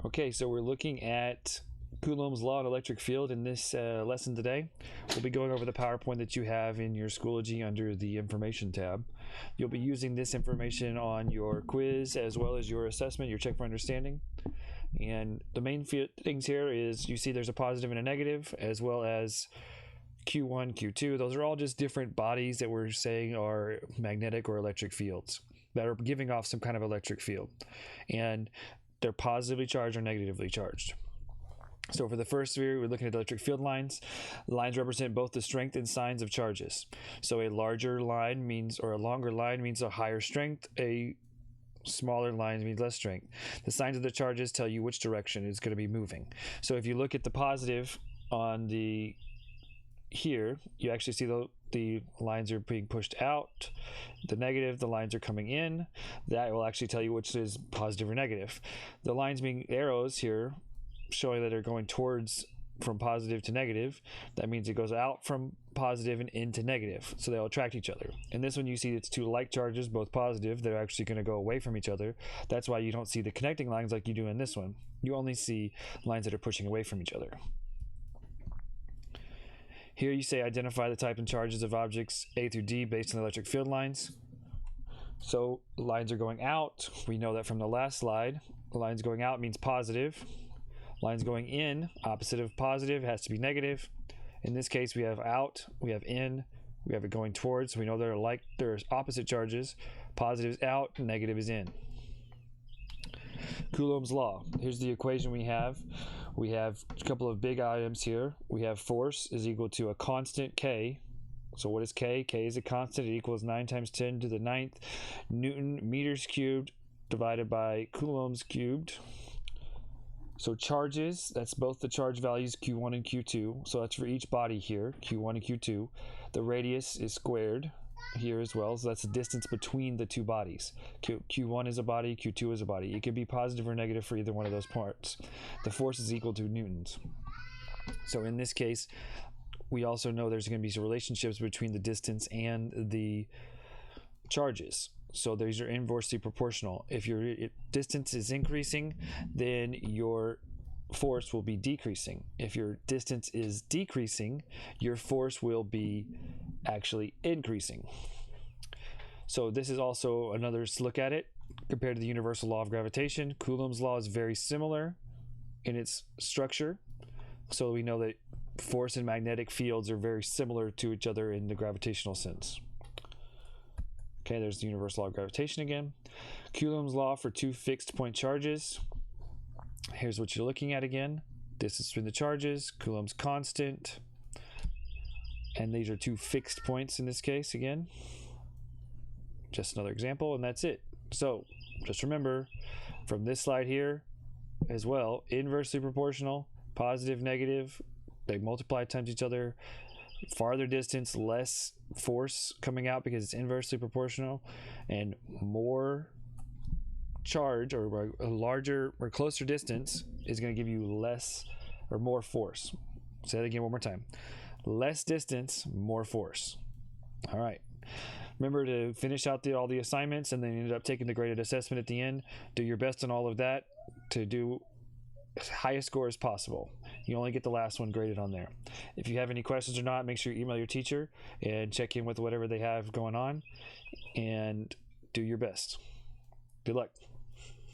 Okay, so we're looking at Coulomb's Law and electric field in this lesson today. We'll be going over the PowerPoint that you have in your Schoology under the Information tab. You'll be using this information on your quiz as well as your assessment, your check for understanding. And the main things here is you see there's a positive and a negative, as well as Q1, Q2. Those are all just different bodies that we're saying are magnetic or electric fields that are giving off some kind of electric field. And they're positively charged or negatively charged. So for the first sphere, we're looking at electric field lines. Lines represent both the strength and signs of charges. So a larger line means, or a longer line means a higher strength. A smaller line means less strength. The signs of the charges tell you which direction it's going to be moving. So if you look at the positive on the here, you actually see the lines are being pushed out. The negative, the lines are coming in. That will actually tell you which is positive or negative. The lines being arrows here, showing that they're going towards from positive to negative. That means it goes out from positive and into negative, so they'll attract each other. And this one, you see it's two like charges, both positive. They're actually going to go away from each other. That's why you don't see the connecting lines like you do in this one. You only see lines that are pushing away from each other. Here you say identify the type and charges of objects A through D based on the electric field lines. So lines are going out. We know that from the last slide. The lines going out means positive. Lines going in, opposite of positive, has to be negative. In this case, we have out, we have in, we have it going towards. So we know they're opposite charges. Positive is out, negative is in. Coulomb's Law. Here's the equation we have. We have a couple of big items here. We have force is equal to a constant K. So what is K? K is a constant. It equals 9 times 10 to the 9th Newton meters cubed divided by coulombs cubed. So charges, that's both the charge values Q1 and Q2. So that's for each body here, Q1 and Q2. The radius is squared here as well. So that's the distance between the two bodies. Q1 is a body, Q2 is a body. It can be positive or negative for either one of those parts. The force is equal to newtons. So in this case, we also know there's going to be some relationships between the distance and the charges. So these are inversely proportional. If your distance is increasing, then your force will be decreasing. If your distance is decreasing, your force will be actually increasing. So this is also another look at it compared to the universal law of gravitation. Coulomb's law is very similar in its structure. So we know that force and magnetic fields are very similar to each other in the gravitational sense. Okay, there's the universal law of gravitation again. Coulomb's law for two fixed point charges. Here's what you're looking at again. Distance between the charges, Coulomb's constant. And these are two fixed points in this case again. Just another example, and that's it. So just remember from this slide here as well, inversely proportional, positive, negative, they multiply times each other. Farther distance, less force coming out because it's inversely proportional, and more charge or a larger or closer distance is going to give you less or more force. Say that again one more time. Less distance, more force. All right. Remember to finish out all the assignments and then end up taking the graded assessment at the end. Do your best on all of that to do as high a score as possible. You only get the last one graded on there. If you have any questions or not, make sure you email your teacher and check in with whatever they have going on and do your best. Good luck.